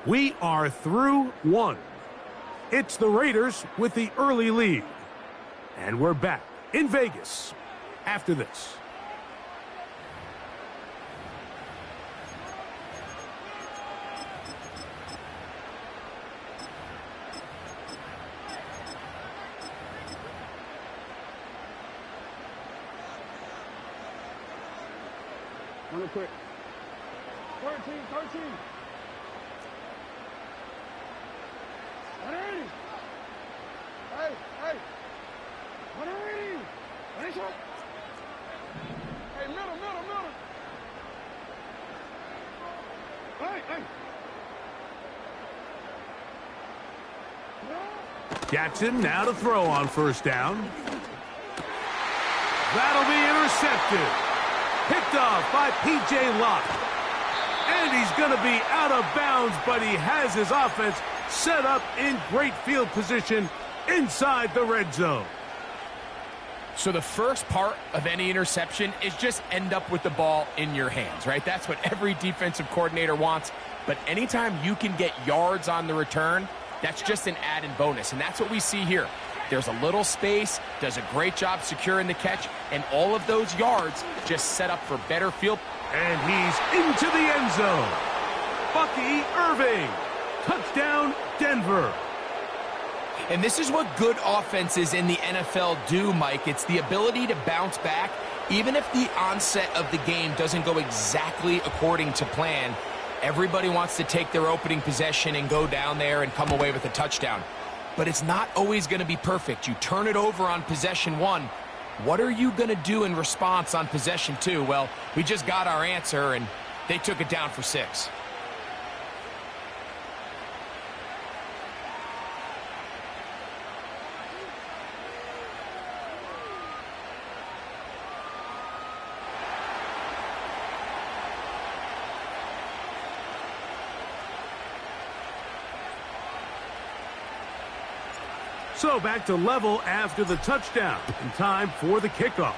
We are through one. It's the Raiders with the early lead. And we're back in Vegas after this. Run it quick. 13. 180. Hey. 180. Finish up. Hey, middle. Hey. Jackson now to throw on first down. That'll be intercepted. Picked off by P.J. Locke. And he's going to be out of bounds, but he has his offense set up in great field position inside the red zone. So the first part of any interception is just end up with the ball in your hands, right? That's what every defensive coordinator wants. But anytime you can get yards on the return, that's just an added bonus. And that's what we see here. There's a little space, does a great job securing the catch, and all of those yards just set up for better field. And he's into the end zone. Bucky Irving. Touchdown, Denver. And this is what good offenses in the NFL do, Mike. It's the ability to bounce back, even if the onset of the game doesn't go exactly according to plan. Everybody wants to take their opening possession and go down there and come away with a touchdown. But it's not always going to be perfect. You turn it over on possession one. What are you going to do in response on possession two? Well, we just got our answer, and they took it down for 6. So back to level after the touchdown, and time for the kickoff.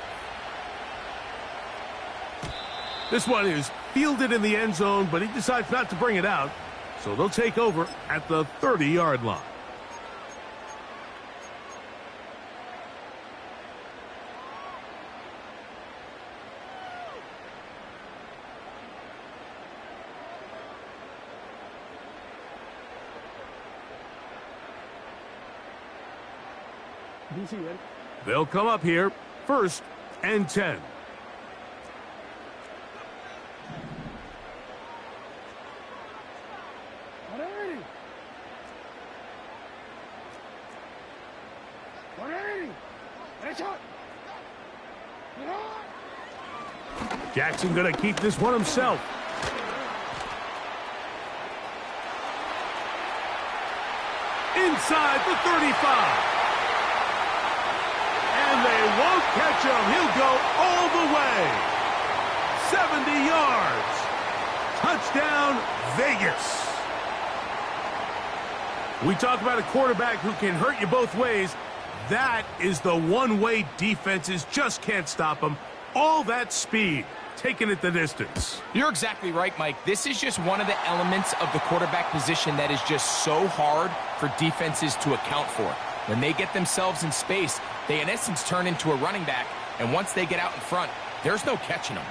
This one is fielded in the end zone, but he decides not to bring it out, so they'll take over at the 30-yard line. They'll come up here, 1st and 10. Jackson going to keep this one himself. Inside the 35. And they won't catch him. He'll go all the way. 70 yards. Touchdown, Vegas. We talk about a quarterback who can hurt you both ways. That is the one-way defenses just can't stop him. All that speed, taking it the distance. You're exactly right, Mike. This is just one of the elements of the quarterback position that is just so hard for defenses to account for. When they get themselves in space, they in essence turn into a running back, and once they get out in front, there's no catching them.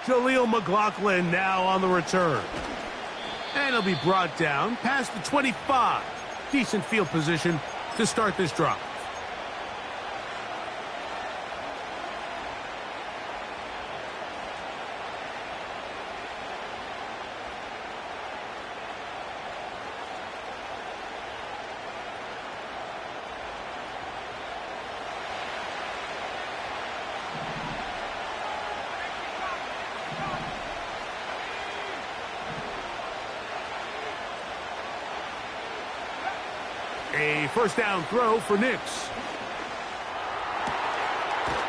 Jaleel McLaughlin now on the return. And he'll be brought down past the 25. Decent field position to start this drive. A first down throw for Nix.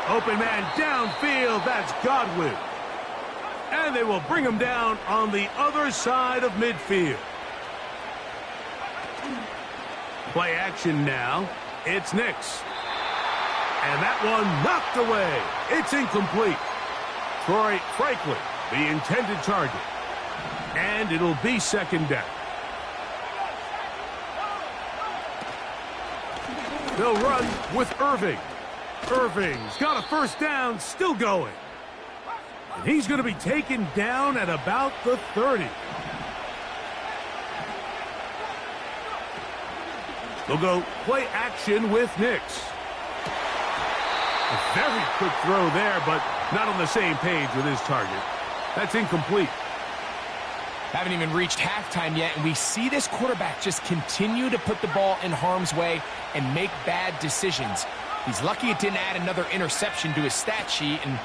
Open man downfield. That's Godwin. And they will bring him down on the other side of midfield. Play action now. It's Nix. And that one knocked away. It's incomplete. Troy Franklin, the intended target. And it'll be second down. They'll run with Irving. Irving's got a first down, still going. And he's going to be taken down at about the 30. They'll go play action with Nix. A very quick throw there, but not on the same page with his target. That's incomplete. Haven't even reached halftime yet, and we see this quarterback just continue to put the ball in harm's way and make bad decisions. He's lucky it didn't add another interception to his stat sheet, and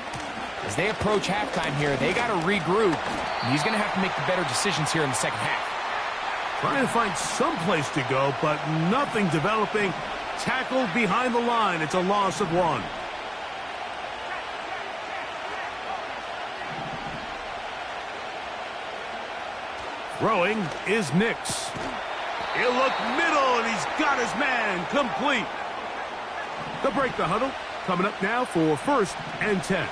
as they approach halftime here, they got to regroup, and he's going to have to make the better decisions here in the second half. Trying to find some place to go, but nothing developing. Tackled behind the line. It's a loss of 1. Throwing is Nix. He'll look middle, and he's got his man complete. They'll break the huddle. Coming up now for 1st and 10.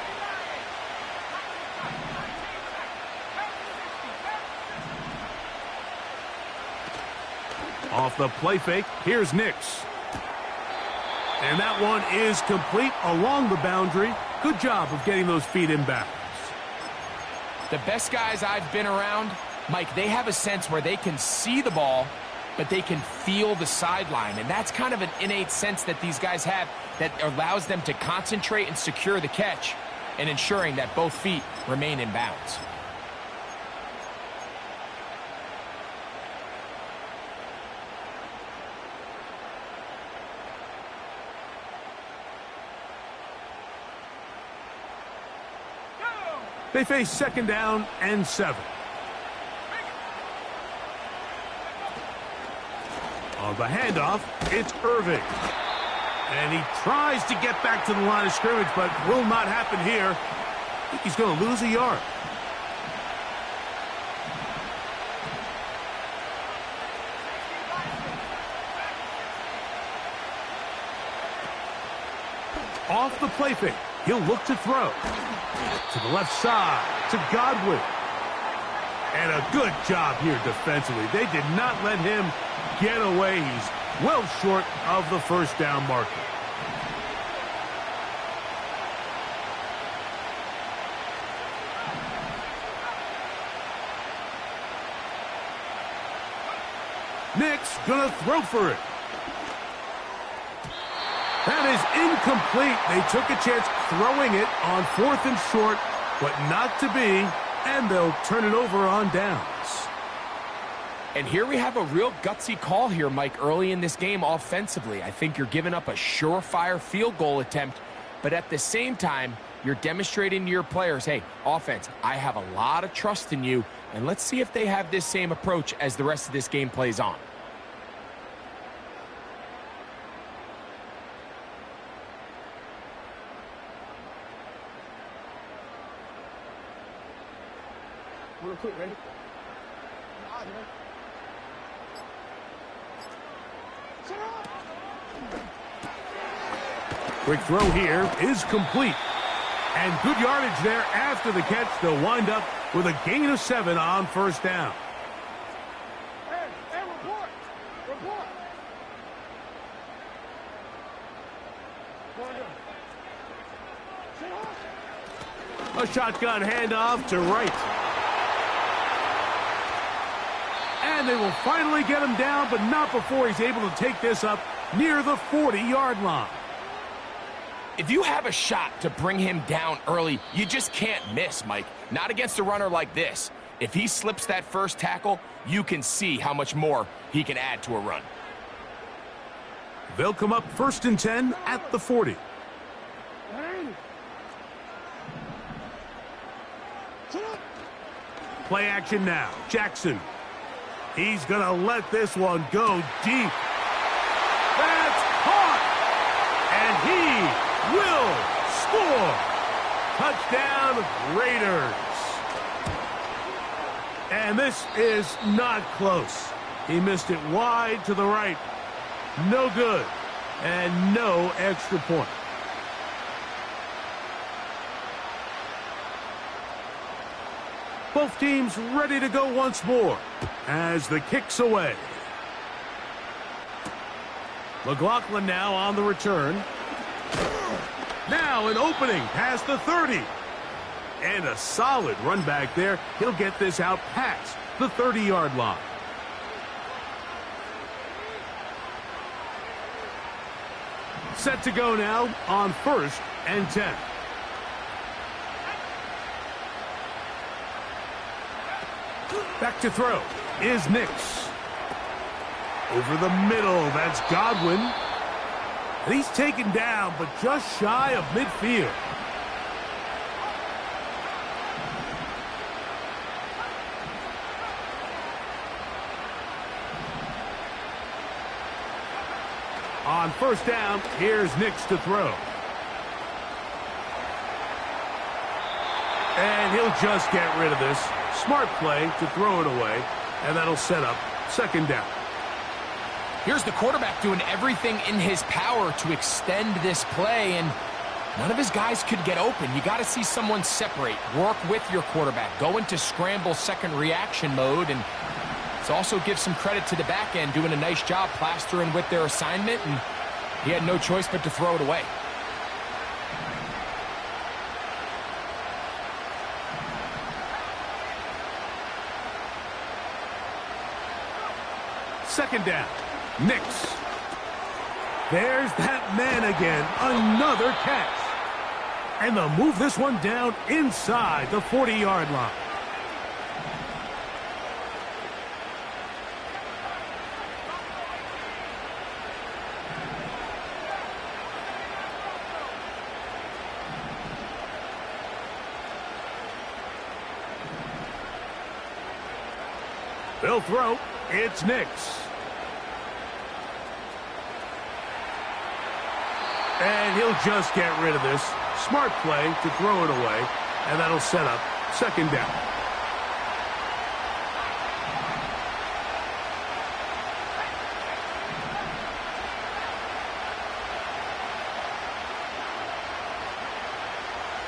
Off the play fake, here's Nix. And that one is complete along the boundary. Good job of getting those feet in bounds. The best guys I've been around, Mike, they have a sense where they can see the ball, but they can feel the sideline. And that's kind of an innate sense that these guys have that allows them to concentrate and secure the catch and ensuring that both feet remain in bounds. They face second down and 7. On the handoff, it's Irving. And he tries to get back to the line of scrimmage, but will not happen here. I think he's going to lose a yard. Off the play fake, he'll look to throw. To the left side, to Godwin. And a good job here defensively. They did not let him get away. He's well short of the first down marker. Nix gonna throw for it. That is incomplete. They took a chance throwing it on 4th and short, but not to be, and they'll turn it over on downs. And here we have a real gutsy call here, Mike, early in this game offensively. I think you're giving up a surefire field goal attempt, but at the same time, you're demonstrating to your players, hey, offense, I have a lot of trust in you, and let's see if they have this same approach as the rest of this game plays on. Real quick, ready? Quick throw here is complete. And good yardage there after the catch. They'll wind up with a gain of 7 on first down. Hey, report. Report. A shotgun handoff to right. And they will finally get him down, but not before he's able to take this up near the 40-yard line. If you have a shot to bring him down early, you just can't miss, Mike. Not against a runner like this. If he slips that first tackle, you can see how much more he can add to a run. They'll come up 1st and 10 at the 40. Play action now. Jackson. He's going to let this one go deep. That's caught. And he will score. Touchdown, Raiders. And this is not close. He missed it wide to the right. No good. And no extra point. Both teams ready to go once more as the kick's away. McLaughlin now on the return. Now an opening past the 30. And a solid run back there. He'll get this out past the 30-yard line. Set to go now on 1st and 10. Back to throw is Nix. Over the middle, that's Godwin. And he's taken down, but just shy of midfield. On 1st down, here's Nix to throw. And he'll just get rid of this. Smart play to throw it away, and that'll set up 2nd down. Here's the quarterback doing everything in his power to extend this play, and none of his guys could get open. You got to see someone separate, work with your quarterback, go into scramble second reaction mode, and it also gives some credit to the back end doing a nice job plastering with their assignment, and he had no choice but to throw it away. Second down. Nix. There's that man again. Another catch. And they'll move this one down inside the 40-yard line. They'll throw. It's Nix. And he'll just get rid of this. Smart play to throw it away, and that'll set up 2nd down.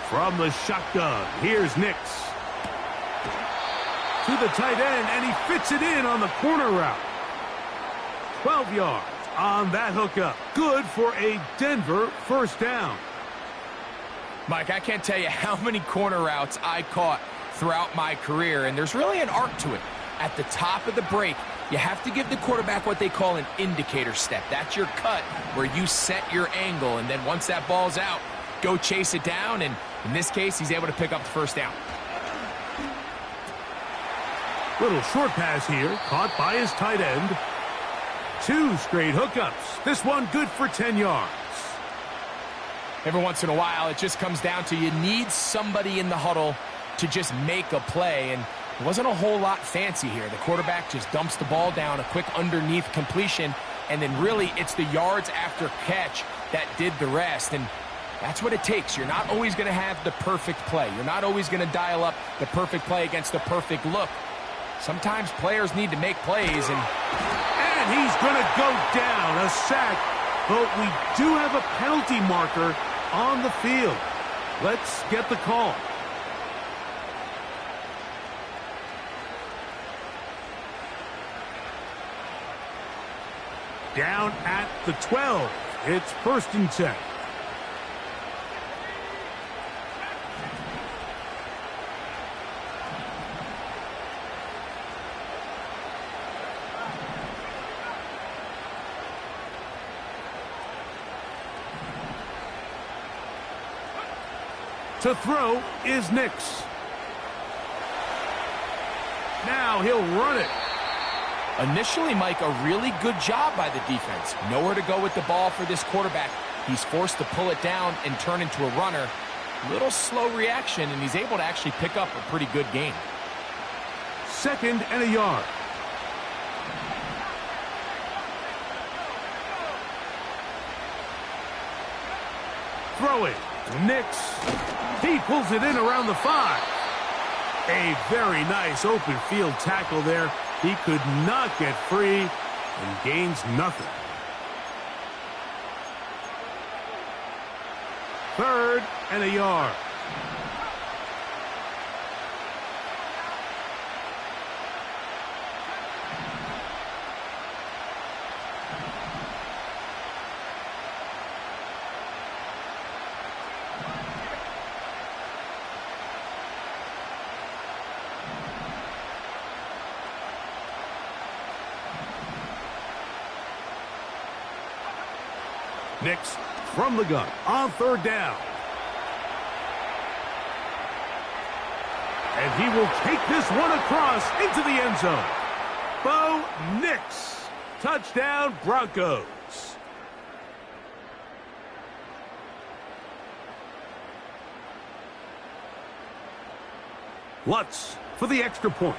From the shotgun, here's Nix. To the tight end, and he fits it in on the corner route. 12 yards on that hookup. Good for a Denver 1st down. Mike, I can't tell you how many corner routes I caught throughout my career, and there's really an arc to it. At the top of the break, you have to give the quarterback what they call an indicator step. That's your cut where you set your angle, and then once that ball's out, go chase it down, and in this case, he's able to pick up the 1st down. Little short pass here, caught by his tight end. 2 straight hookups. This one good for 10 yards. Every once in a while, it just comes down to you need somebody in the huddle to just make a play, and it wasn't a whole lot fancy here. The quarterback just dumps the ball down, a quick underneath completion, and then really it's the yards after catch that did the rest, and that's what it takes. You're not always going to have the perfect play. You're not always going to dial up the perfect play against the perfect look. Sometimes players need to make plays, and he's going to go down, a sack, but we do have a penalty marker on the field. Let's get the call. Down at the 12. It's 1st and 10. To throw is Nix. Now he'll run it. Initially, Mike, a really good job by the defense. Nowhere to go with the ball for this quarterback. He's forced to pull it down and turn into a runner. Little slow reaction, and he's able to actually pick up a pretty good gain. 2nd and a yard. Throw it. Nix. He pulls it in around the 5. A very nice open field tackle there. He could not get free and gains nothing. 3rd and a yard. Nix from the gun on 3rd down. And he will take this one across into the end zone. Bo Nix. Touchdown, Broncos. Lutz for the extra point.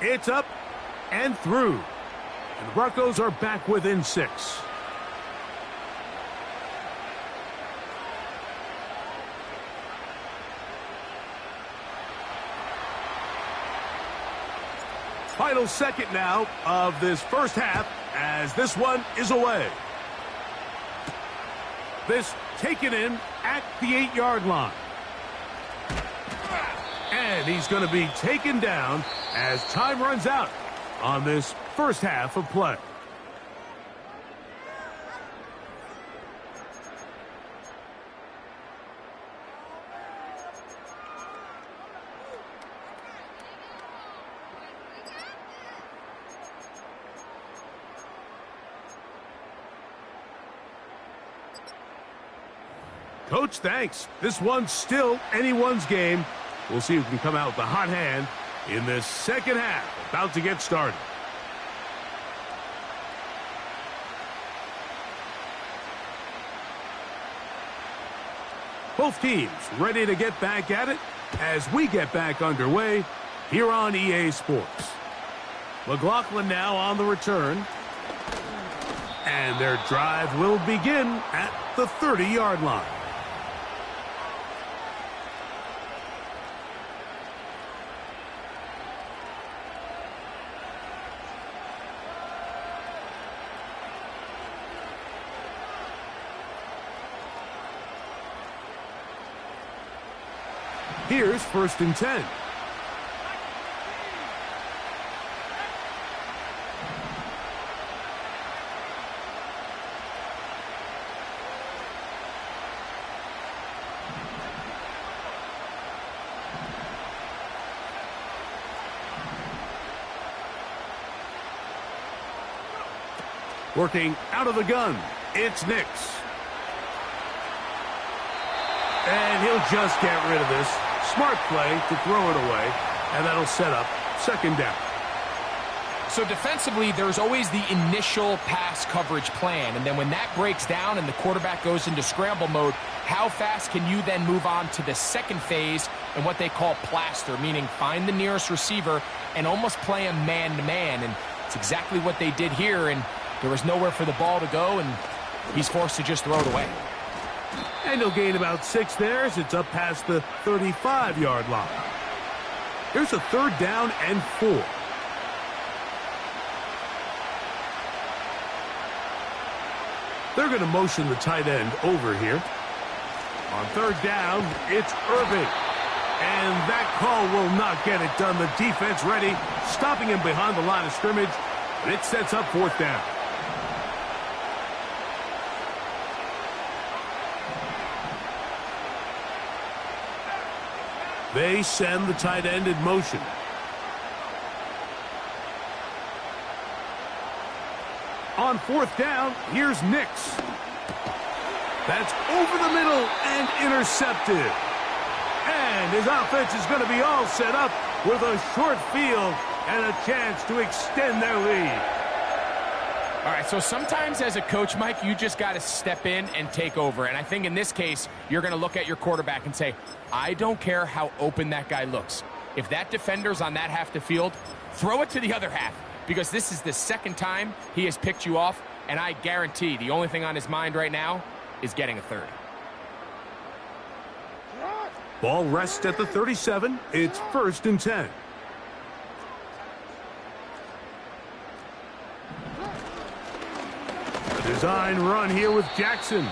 It's up and through. And the Broncos are back within 6. Final second now of this first half as this one is away. This taken in at the 8-yard line. And he's going to be taken down as time runs out on this first half of play. Coach, thanks. This one's still anyone's game. We'll see who can come out with the hot hand in this second half. About to get started. Both teams ready to get back at it as we get back underway here on EA Sports. McLaughlin now on the return. And their drive will begin at the 30-yard line. Here's 1st and 10. Working out of the gun, it's Nix. And he'll just get rid of this. Smart play to throw it away, and that'll set up 2nd down. So defensively, there's always the initial pass coverage plan, and then when that breaks down and the quarterback goes into scramble mode, how fast can you then move on to the second phase and what they call plaster, meaning find the nearest receiver and almost play him man-to-man, and it's exactly what they did here, and there was nowhere for the ball to go, and he's forced to just throw it away. And he'll gain about 6 there as it's up past the 35-yard line. Here's a 3rd down and 4. They're going to motion the tight end over here. On 3rd down, it's Irving. And that call will not get it done. The defense ready, stopping him behind the line of scrimmage. And it sets up 4th down. They send the tight end in motion. On 4th down, here's Nix. That's over the middle and intercepted. And his offense is going to be all set up with a short field and a chance to extend their lead. All right, so sometimes as a coach, Mike, you just got to step in and take over. And I think in this case, you're going to look at your quarterback and say, I don't care how open that guy looks. If that defender's on that half the field, throw it to the other half, because this is the 2nd time he has picked you off, and I guarantee the only thing on his mind right now is getting a 3rd. Ball rests at the 37. It's 1st and 10. It is Design run here with Jackson.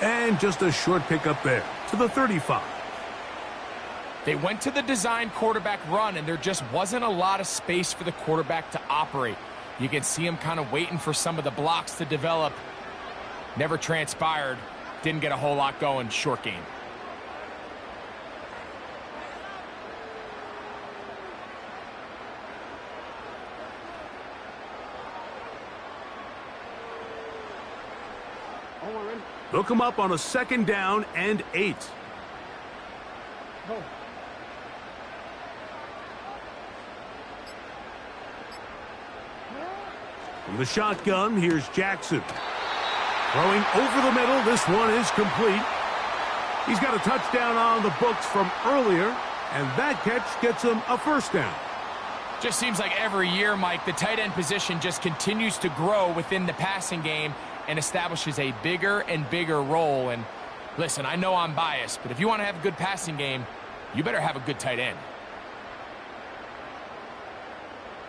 And just a short pickup there to the 35. They went to the design quarterback run, and there just wasn't a lot of space for the quarterback to operate. You can see him kind of waiting for some of the blocks to develop. Never transpired. Didn't get a whole lot going. Short game. They'll come up on a 2nd down and 8. Go. From the shotgun, here's Jackson. Throwing over the middle, this one is complete. He's got a touchdown on the books from earlier, and that catch gets him a 1st down. Just seems like every year, Mike, the tight end position just continues to grow within the passing game and establishes a bigger and bigger role. And listen, I know I'm biased, but if you want to have a good passing game, you better have a good tight end.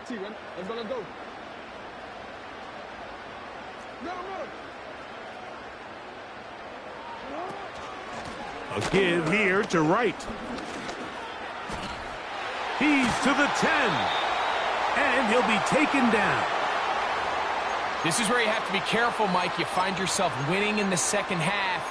See, man. Let's go. No. A give here to Wright. He's to the 10. And he'll be taken down. This is where you have to be careful, Mike. You find yourself winning in the second half.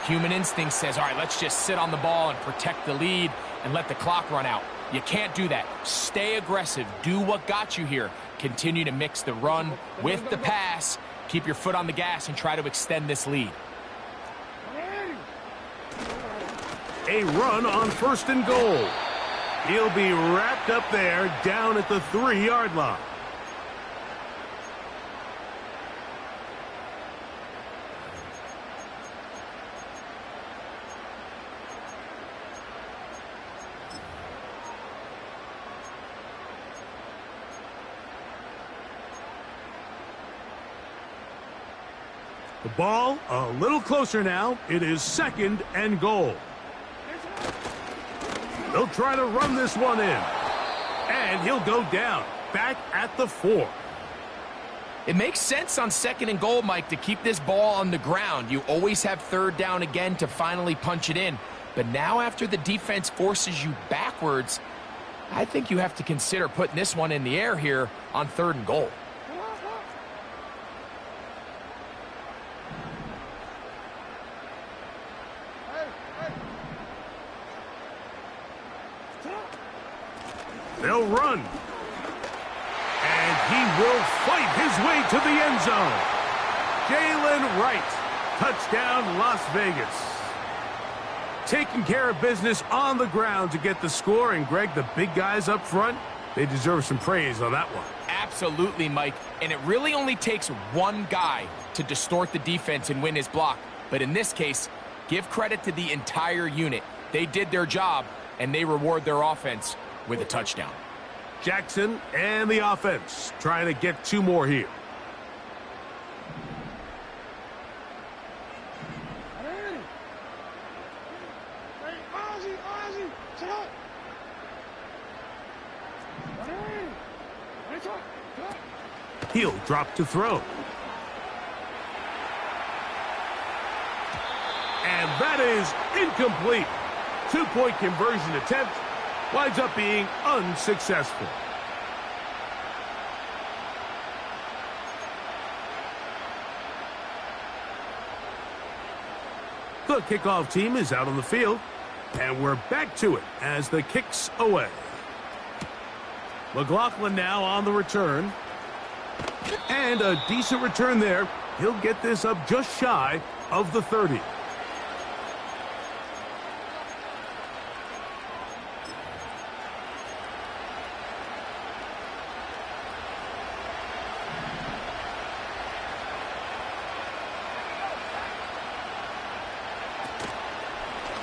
Human instinct says, all right, let's just sit on the ball and protect the lead and let the clock run out. You can't do that. Stay aggressive. Do what got you here. Continue to mix the run with the pass. Keep your foot on the gas and try to extend this lead. A run on 1st and goal. He'll be wrapped up there down at the 3-yard line. The ball a little closer now. It is 2nd and goal. They'll try to run this one in. And he'll go down, back at the 4. It makes sense on 2nd and goal, Mike, to keep this ball on the ground. You always have 3rd down again to finally punch it in. But now after the defense forces you backwards, I think you have to consider putting this one in the air here on 3rd and goal. They'll run. And he will fight his way to the end zone. Jalen Wright. Touchdown, Las Vegas. Taking care of business on the ground to get the score. And, Greg, the big guys up front, they deserve some praise on that one. Absolutely, Mike. And it really only takes one guy to distort the defense and win his block. But in this case, give credit to the entire unit. They did their job, and they reward their offense with a touchdown. Jackson and the offense trying to get 2 more here. He'll drop to throw. And that is incomplete. 2-point conversion attempt winds up being unsuccessful. The kickoff team is out on the field, and we're back to it as the kick's away. McLaughlin now on the return. And a decent return there. He'll get this up just shy of the 30.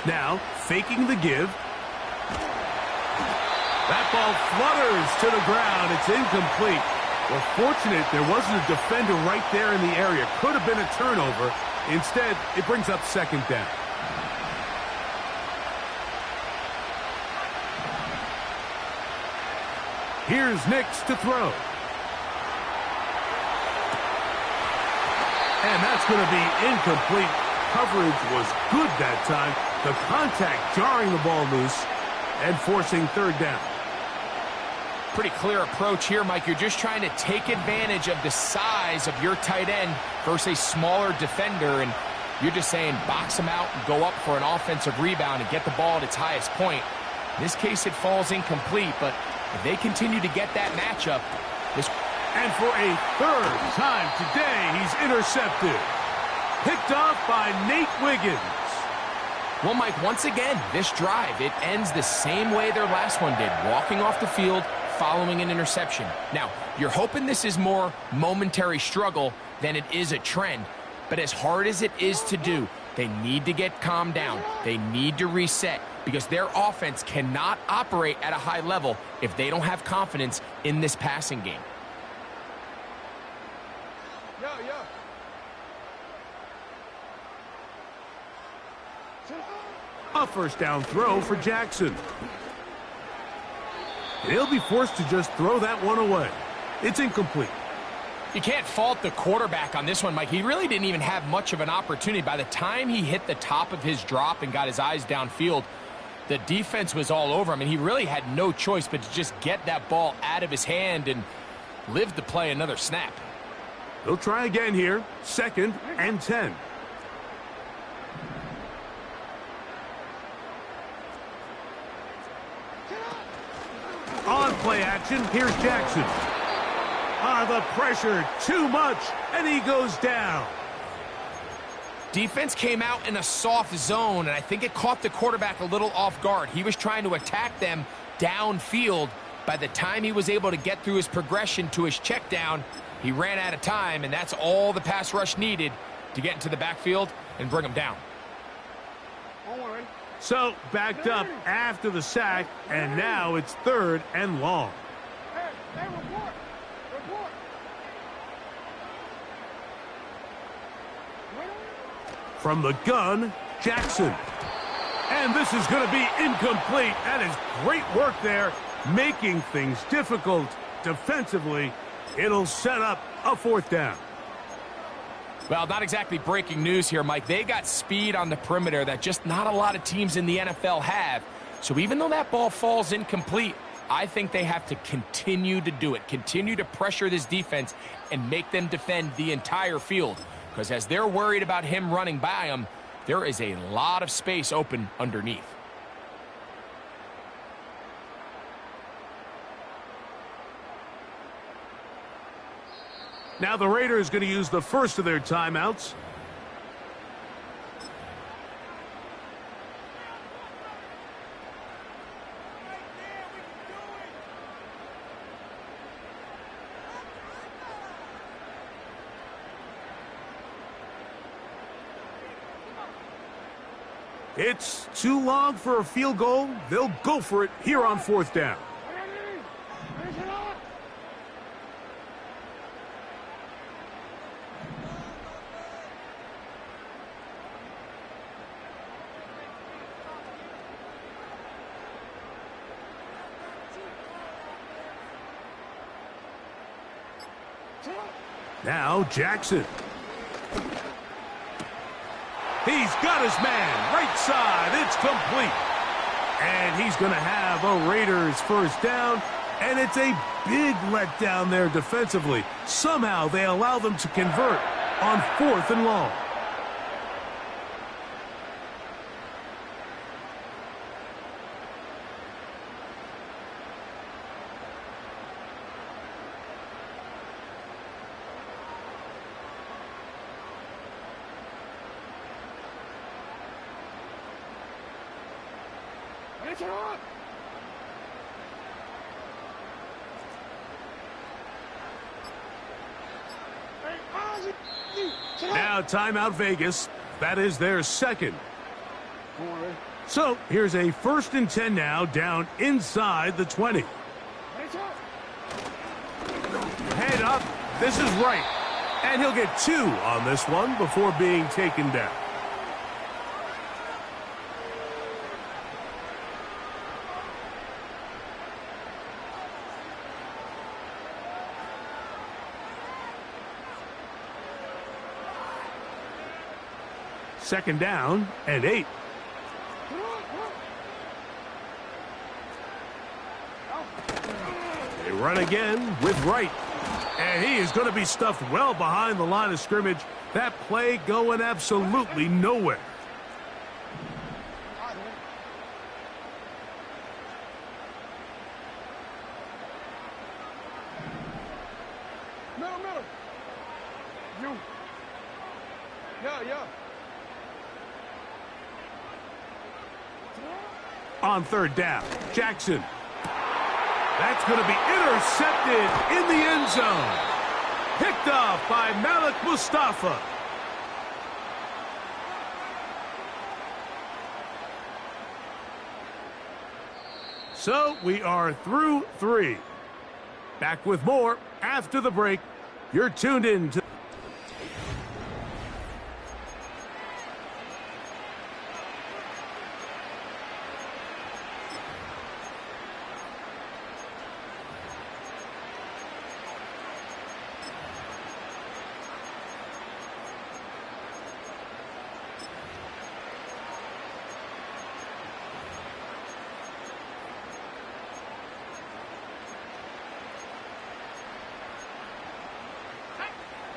Now, faking the give. That ball flutters to the ground. It's incomplete. Well, fortunate there wasn't a defender right there in the area. Could have been a turnover. Instead, it brings up 2nd down. Here's Nix to throw. And that's going to be incomplete. Coverage was good that time. The contact jarring the ball loose and forcing third down. Pretty clear approach here, Mike. You're just trying to take advantage of the size of your tight end versus a smaller defender, and you're just saying box him out and go up for an offensive rebound and get the ball at its highest point. In this case, it falls incomplete, but if they continue to get that matchup, this... And for a third time today, he's intercepted. Picked off by Nate Wiggins. Well, Mike, once again, this drive, it ends the same way their last one did, walking off the field, following an interception. Now, you're hoping this is more momentary struggle than it is a trend, but as hard as it is to do, they need to get calmed down. They need to reset because their offense cannot operate at a high level if they don't have confidence in this passing game. A first down throw for Jackson. He'll be forced to just throw that one away. It's incomplete. You can't fault the quarterback on this one, Mike. He really didn't even have much of an opportunity. By the time he hit the top of his drop and got his eyes downfield, the defense was all over him, and he really had no choice but to just get that ball out of his hand and live to play another snap. They'll try again here. 2nd and 10. On play action, here's Jackson. The pressure, too much, and he goes down. Defense came out in a soft zone, and I think it caught the quarterback a little off guard. He was trying to attack them downfield. By the time he was able to get through his progression to his check down, he ran out of time, and that's all the pass rush needed to get into the backfield and bring him down. So, backed up after the sack, and now it's 3rd and long. Hey, report. From the gun, Jackson. And this is going to be incomplete. That is great work there, making things difficult defensively. It'll set up a 4th down. Well, not exactly breaking news here, Mike. They got speed on the perimeter that just not a lot of teams in the NFL have. So even though that ball falls incomplete, I think they have to continue to do it, continue to pressure this defense and make them defend the entire field. Because as they're worried about him running by them, there is a lot of space open underneath. Now the Raiders going to use the first of their timeouts. It's too long for a field goal. They'll go for it here on 4th down. Now Jackson. He's got his man, right side, it's complete. And he's going to have a Raiders first down, and it's a big letdown there defensively. Somehow they allow them to convert on 4th and long. Now timeout Vegas. That is their 2nd. So here's a 1st and 10 now, down inside the 20. Head up. This is right. And he'll get 2 on this one before being taken down. Second down and 8. They run again with Wright. And he is going to be stuffed well behind the line of scrimmage. That play going absolutely nowhere. Middle. You. Yeah. On third down, Jackson. That's going to be intercepted in the end zone. Picked off by Malik Mustafa. So we are through 3. Back with more after the break. You're tuned in to...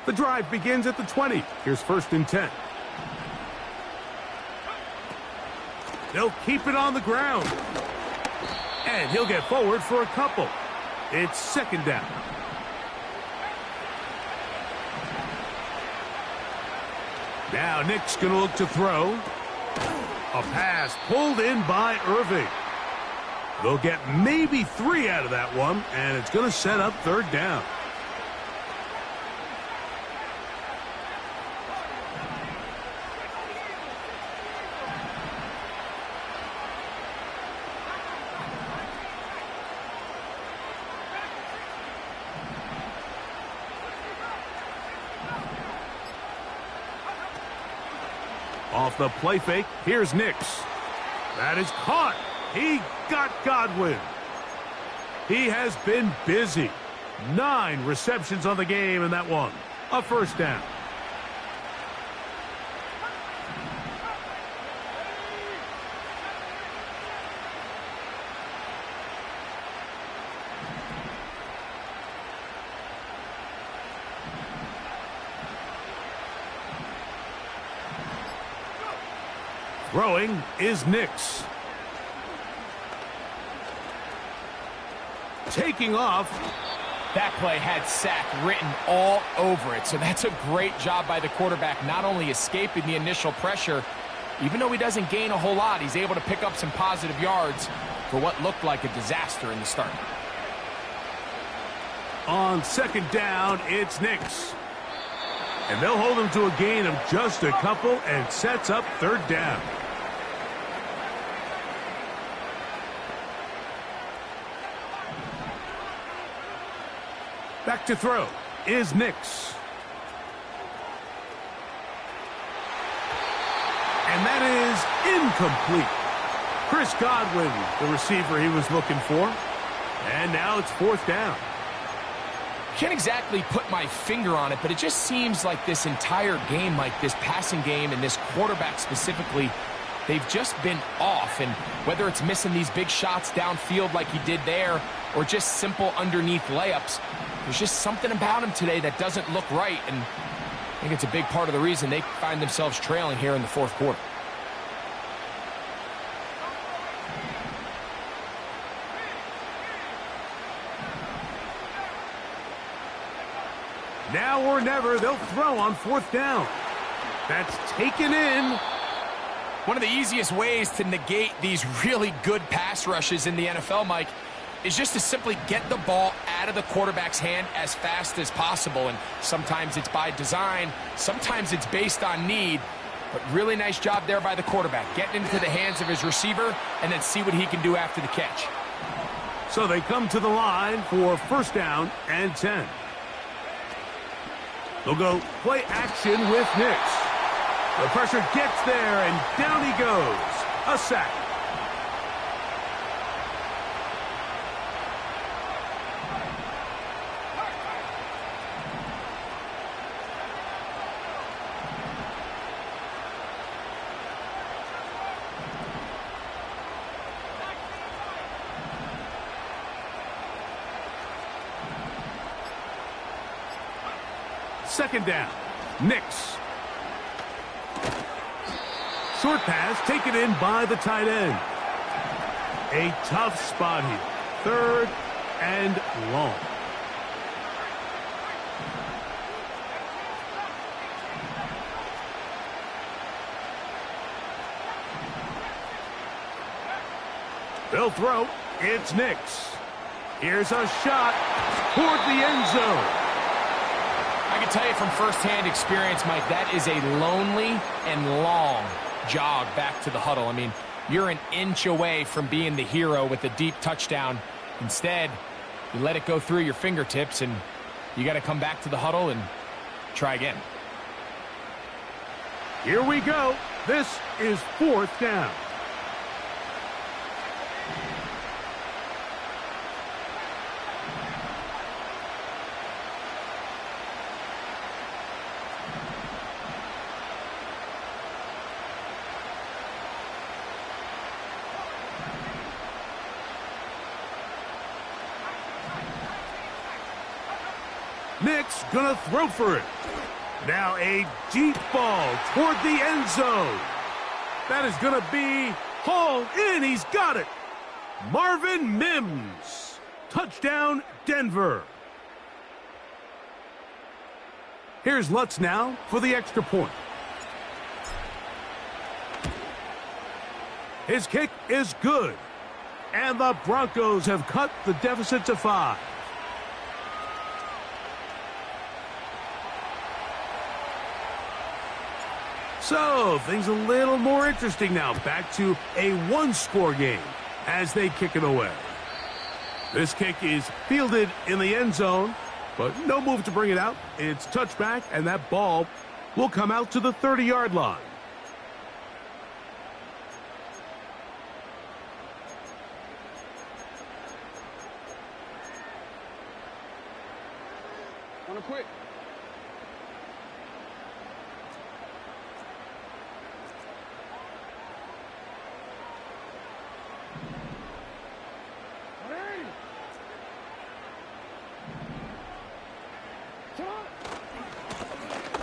The drive begins at the 20. Here's 1st and 10. They'll keep it on the ground. And he'll get forward for a couple. It's 2nd down. Now Nick's going to look to throw. A pass pulled in by Irving. They'll get maybe 3 out of that one, and it's going to set up 3rd down. Off the play fake, here's Nix. That is caught. He got Godwin. He has been busy. 9 receptions on the game in that one. A 1st down. Throwing is Nix. Taking off. That play had sack written all over it, so that's a great job by the quarterback, not only escaping the initial pressure, even though he doesn't gain a whole lot, he's able to pick up some positive yards for what looked like a disaster in the start. On 2nd down, it's Nix. And they'll hold him to a gain of just a couple, and sets up 3rd down. Back to throw is Nix. And that is incomplete. Chris Godwin, the receiver he was looking for. And now it's 4th down. Can't exactly put my finger on it, but it just seems like this entire game, like this passing game and this quarterback specifically, they've just been off. And whether it's missing these big shots downfield like he did there or just simple underneath layups, there's just something about him today that doesn't look right, and I think it's a big part of the reason they find themselves trailing here in the 4th quarter. Now or never, they'll throw on 4th down. That's taken in. One of the easiest ways to negate these really good pass rushes in the NFL, Mike, is just to simply get the ball out of the quarterback's hand as fast as possible. And sometimes it's by design, sometimes it's based on need. But really nice job there by the quarterback, getting into the hands of his receiver and then see what he can do after the catch. So they come to the line for 1st down and 10. They'll go play action with Nix. The pressure gets there, and down he goes. A sack. second down. Nix. Short pass taken in by the tight end. A tough spot here. Third and long. They'll throw. It's Nix. Here's a shot toward the end zone. I can tell you from firsthand experience, Mike, that is a lonely and long jog back to the huddle. I mean, you're an inch away from being the hero with a deep touchdown. Instead, you let it go through your fingertips, and you got to come back to the huddle and try again. Here we go. This is fourth down. Nix gonna throw for it. Now a deep ball toward the end zone. That is gonna be hauled in. He's got it. Marvin Mims. Touchdown, Denver. Here's Lutz now for the extra point. His kick is good. And the Broncos have cut the deficit to 5. So, things a little more interesting now. Back to a one-score game as they kick it away. This kick is fielded in the end zone, but no move to bring it out. It's touchback, and that ball will come out to the 30-yard line. Wanna quit?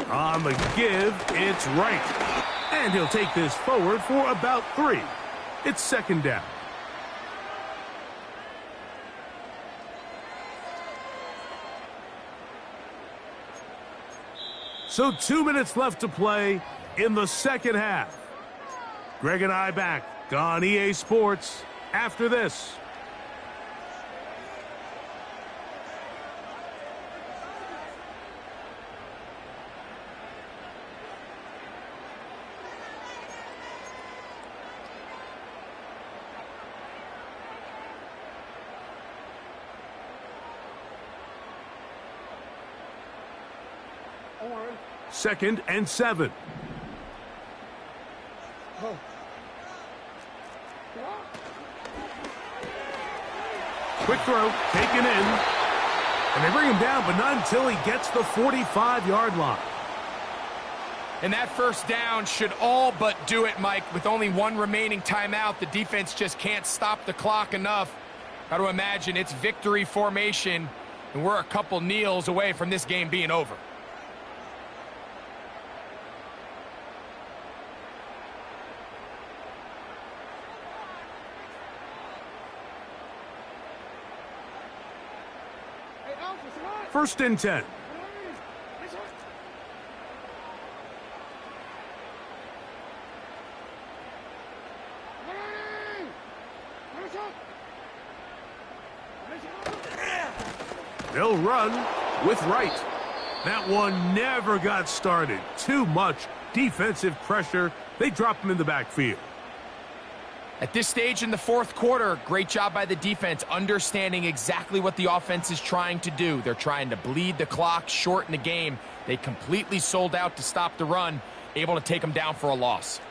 On the give, it's right. And he'll take this forward for about 3. It's second down. So 2 minutes left to play in the second half. Greg and I back on EA Sports after this. Second and 7. Oh. Quick throw, taken in. And they bring him down, but not until he gets the 45-yard line. And that first down should all but do it, Mike. With only one remaining timeout, the defense just can't stop the clock enough. Got to imagine it's victory formation, and we're a couple kneels away from this game being over. First and 10. They'll run with right. That one never got started. Too much defensive pressure. They drop him in the backfield. At this stage in the fourth quarter, great job by the defense, understanding exactly what the offense is trying to do. They're trying to bleed the clock, shorten the game. They completely sold out to stop the run, able to take them down for a loss.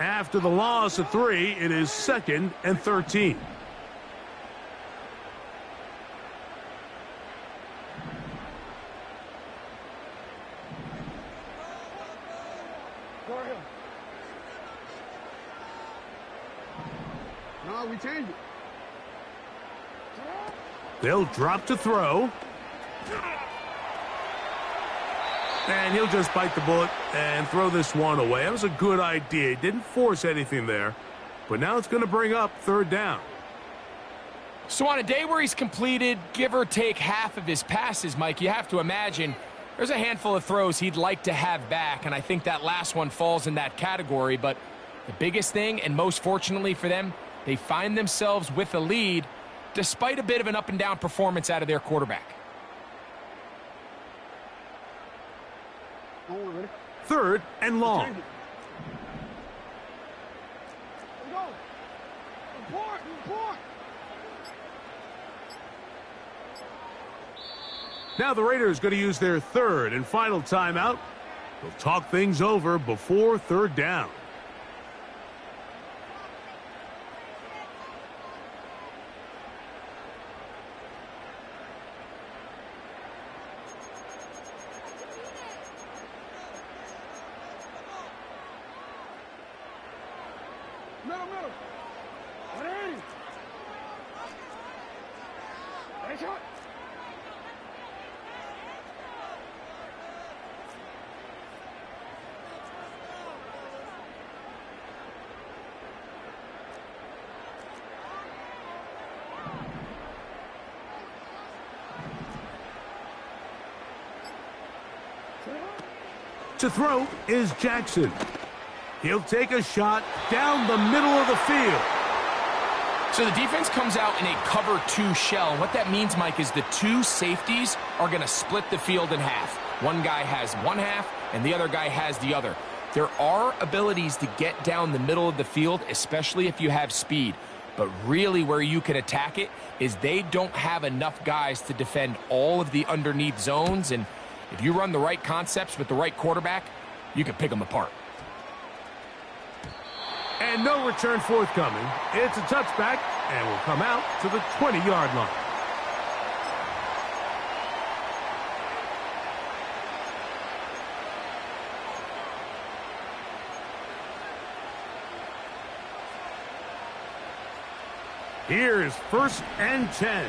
After the loss of 3, it is second and 13. No, we change it. They'll drop to throw. And he'll just bite the bullet and throw this one away. That was a good idea. He didn't force anything there. But now it's going to bring up third down. So on a day where he's completed, give or take half of his passes, Mike, you have to imagine there's a handful of throws he'd like to have back, and I think that last one falls in that category. But the biggest thing, and most fortunately for them, they find themselves with a lead despite a bit of an up-and-down performance out of their quarterback. Third and long. Now the Raiders going to use their third and final timeout. They'll talk things over before third down. To throw is Jackson. He'll take a shot down the middle of the field. So the defense comes out in a cover 2 shell. What that means, Mike, is the 2 safeties are going to split the field in half. One guy has one half, and the other guy has the other. There are abilities to get down the middle of the field, especially if you have speed. But really where you can attack it is they don't have enough guys to defend all of the underneath zones, and if you run the right concepts with the right quarterback, you can pick them apart. And no return forthcoming. It's a touchback and will come out to the 20-yard line. Here's first and 10.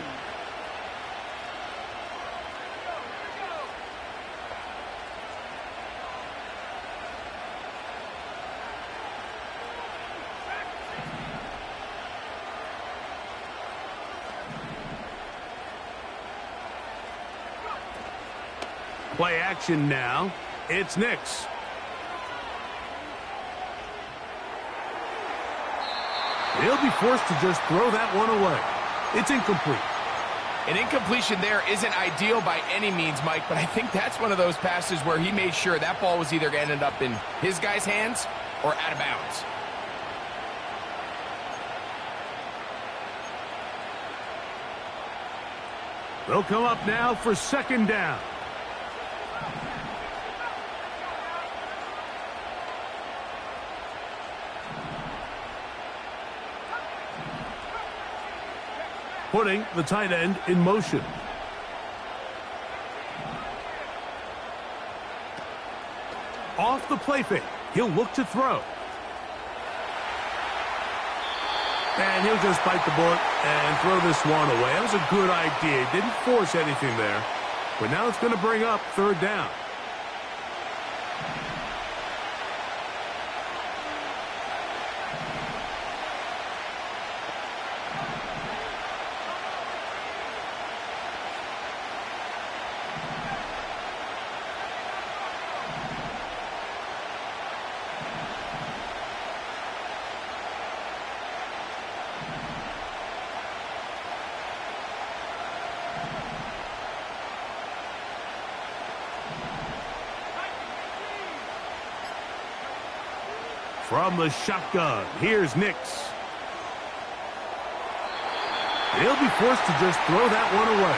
Play action now. It's Nix. He'll be forced to just throw that one away. It's incomplete. An incompletion there isn't ideal by any means, Mike, but I think that's one of those passes where he made sure that ball was either going to end up in his guy's hands or out of bounds. They'll come up now for second down. Putting the tight end in motion. Off the play fake. He'll look to throw. And he'll just bite the bullet and throw this one away. That was a good idea. Didn't force anything there. But now it's going to bring up third down. From the shotgun, here's Nix. He'll be forced to just throw that one away.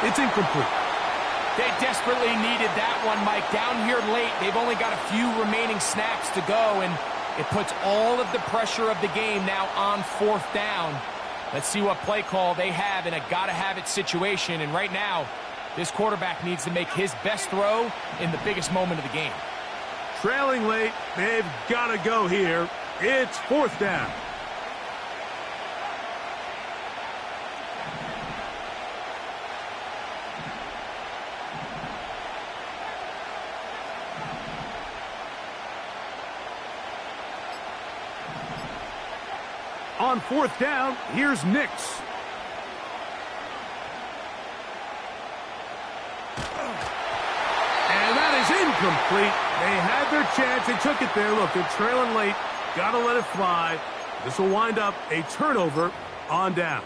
It's incomplete. They desperately needed that one, Mike. Down here late, they've only got a few remaining snaps to go, and it puts all of the pressure of the game now on fourth down. Let's see what play call they have in a gotta-have-it situation, and right now, this quarterback needs to make his best throw in the biggest moment of the game. Trailing late, they've got to go here. It's fourth down. On fourth down, here's Nix. And that is incomplete. They had their chance. They took it there. Look, they're trailing late. Got to let it fly. This will wind up a turnover on downs.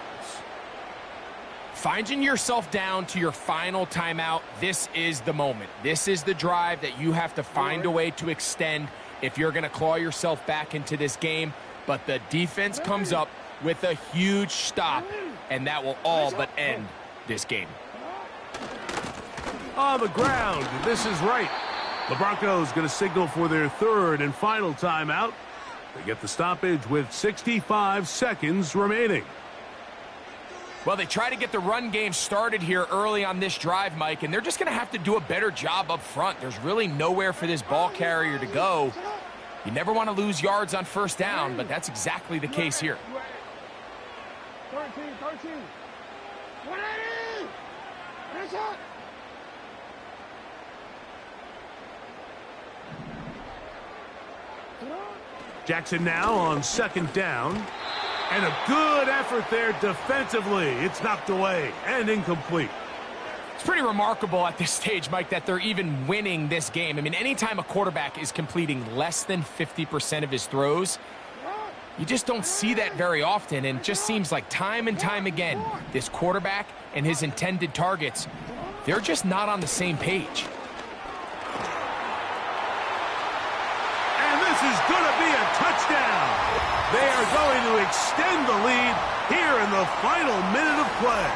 Finding yourself down to your final timeout, this is the moment. This is the drive that you have to find a way to extend if you're going to claw yourself back into this game. But the defense comes up with a huge stop, and that will all but end this game. On the ground, this is right. The Broncos going to signal for their third and final timeout. They get the stoppage with 65 seconds remaining. Well, they try to get the run game started here early on this drive, Mike, and they're just going to have to do a better job up front. There's really nowhere for this ball carrier to go. You never want to lose yards on first down, but that's exactly the case here. 13. 180! Finish it! Jackson now on second down. And a good effort there defensively. It's knocked away and incomplete. It's pretty remarkable at this stage, Mike, that they're even winning this game. I mean, anytime a quarterback is completing less than 50% of his throws, you just don't see that very often. And it just seems like time and time again, this quarterback and his intended targets, they're just not on the same page. And this is going to be a touchdown. They are going to extend the lead here in the final minute of play.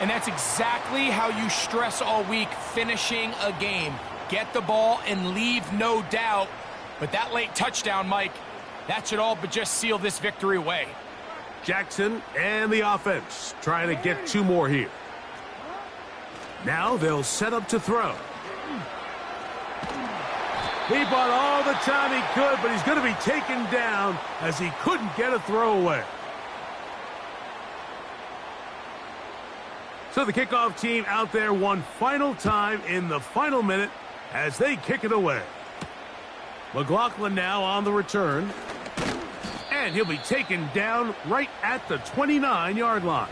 And that's exactly how you stress all week, finishing a game. Get the ball and leave no doubt. But that late touchdown, Mike, that should all but just seal this victory away. Jackson and the offense trying to get two more here. Now they'll set up to throw. He bought all the time he could, but he's going to be taken down as he couldn't get a throwaway. So the kickoff team out there one final time in the final minute as they kick it away. McLaughlin now on the return. And he'll be taken down right at the 29-yard line.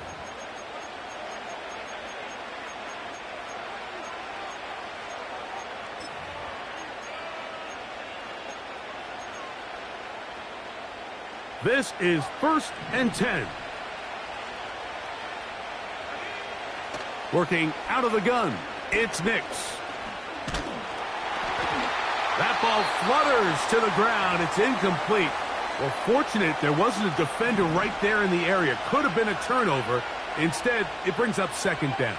This is 1st and 10. Working out of the gun, it's Nix. That ball flutters to the ground. It's incomplete. Well, fortunate there wasn't a defender right there in the area. Could have been a turnover. Instead, it brings up second down.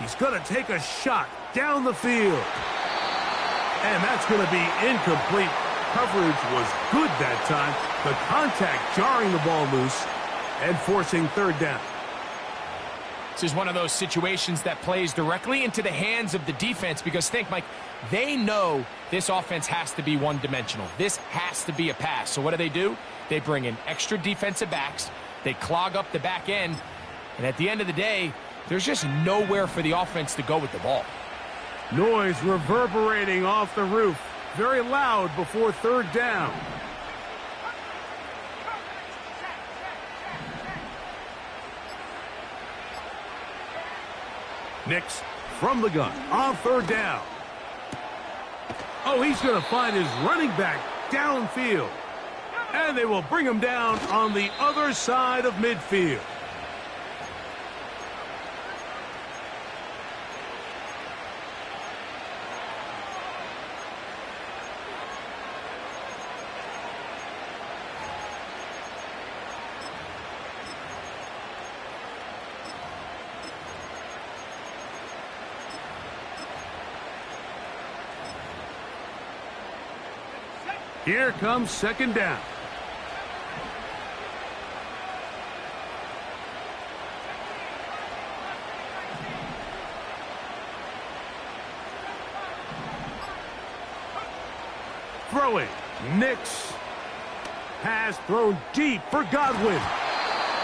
He's going to take a shot down the field. And that's going to be incomplete. Coverage was good that time. The contact jarring the ball loose and forcing third down. This is one of those situations that plays directly into the hands of the defense because think, Mike, they know this offense has to be one-dimensional. This has to be a pass. So what do? They bring in extra defensive backs. They clog up the back end. And at the end of the day, there's just nowhere for the offense to go with the ball. Noise reverberating off the roof. Very loud before third down. Nix from the gun on third down. Oh, he's going to find his running back downfield. And they will bring him down on the other side of midfield. Here comes second down. Throwing. Nix. Pass thrown deep for Godwin.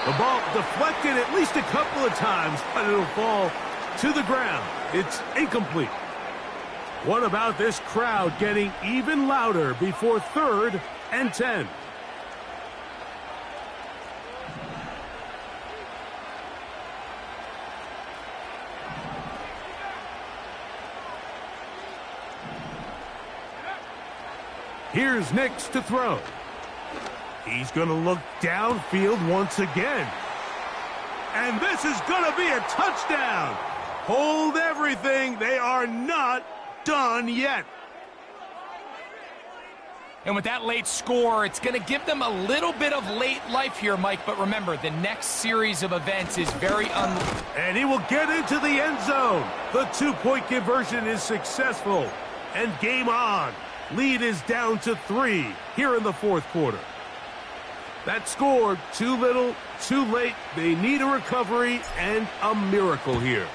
The ball deflected at least a couple of times, but it'll fall to the ground. It's incomplete. What about this crowd getting even louder before 3rd and 10? Here's Nix to throw. He's going to look downfield once again. And this is going to be a touchdown. Hold everything. They are not done yet. And with that late score, it's going to give them a little bit of late life here, Mike. But remember, the next series of events is very And he will get into the end zone. The 2-point conversion is successful. And game on. Lead is down to 3 here in the 4th quarter. That score, too little, too late. They need a recovery and a miracle here.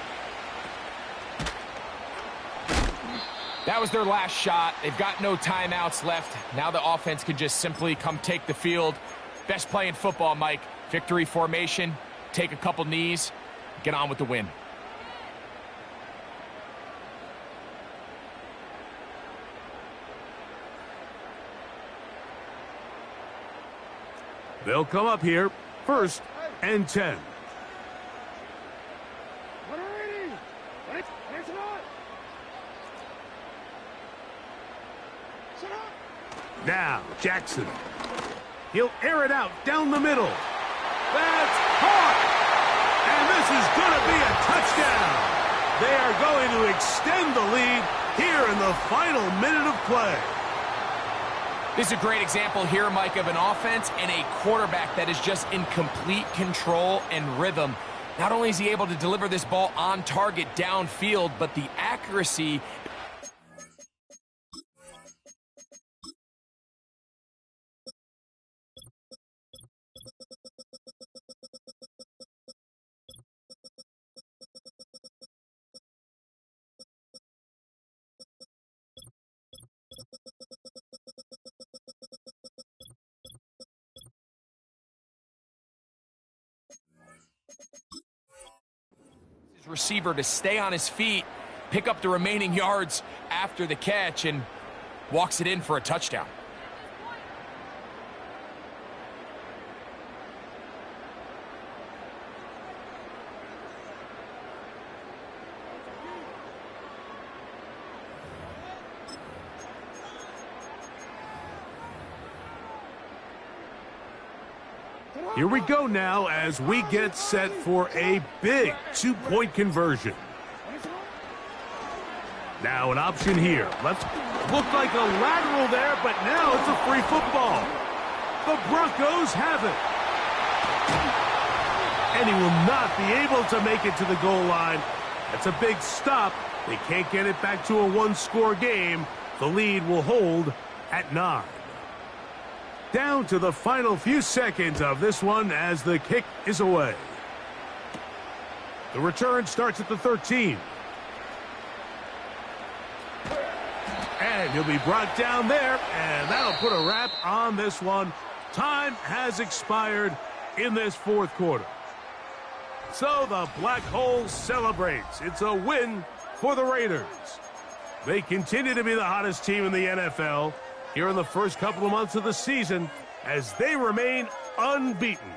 That was their last shot. They've got no timeouts left. Now the offense can just simply come take the field. Best play in football, Mike. Victory formation, take a couple knees, get on with the win. They'll come up here, 1st and 10. Now, Jackson. He'll air it out down the middle. That's caught! And this is going to be a touchdown. They are going to extend the lead here in the final minute of play. This is a great example here, Mike, of an offense and a quarterback that is just in complete control and rhythm. Not only is he able to deliver this ball on target downfield, but the accuracy receiver to stay on his feet, pick up the remaining yards after the catch, and walks it in for a touchdown. Here we go now as we get set for a big 2-point conversion. Now an option here. Let's look like a lateral there, but now it's a free football. The Broncos have it. And he will not be able to make it to the goal line. That's a big stop. They can't get it back to a 1-score game. The lead will hold at 9. Down to the final few seconds of this one as the kick is away. The return starts at the 13. And he'll be brought down there, and that'll put a wrap on this one. Time has expired in this 4th quarter. So the Black Hole celebrates. It's a win for the Raiders. They continue to be the hottest team in the NFL here in the first couple of months of the season as they remain unbeaten.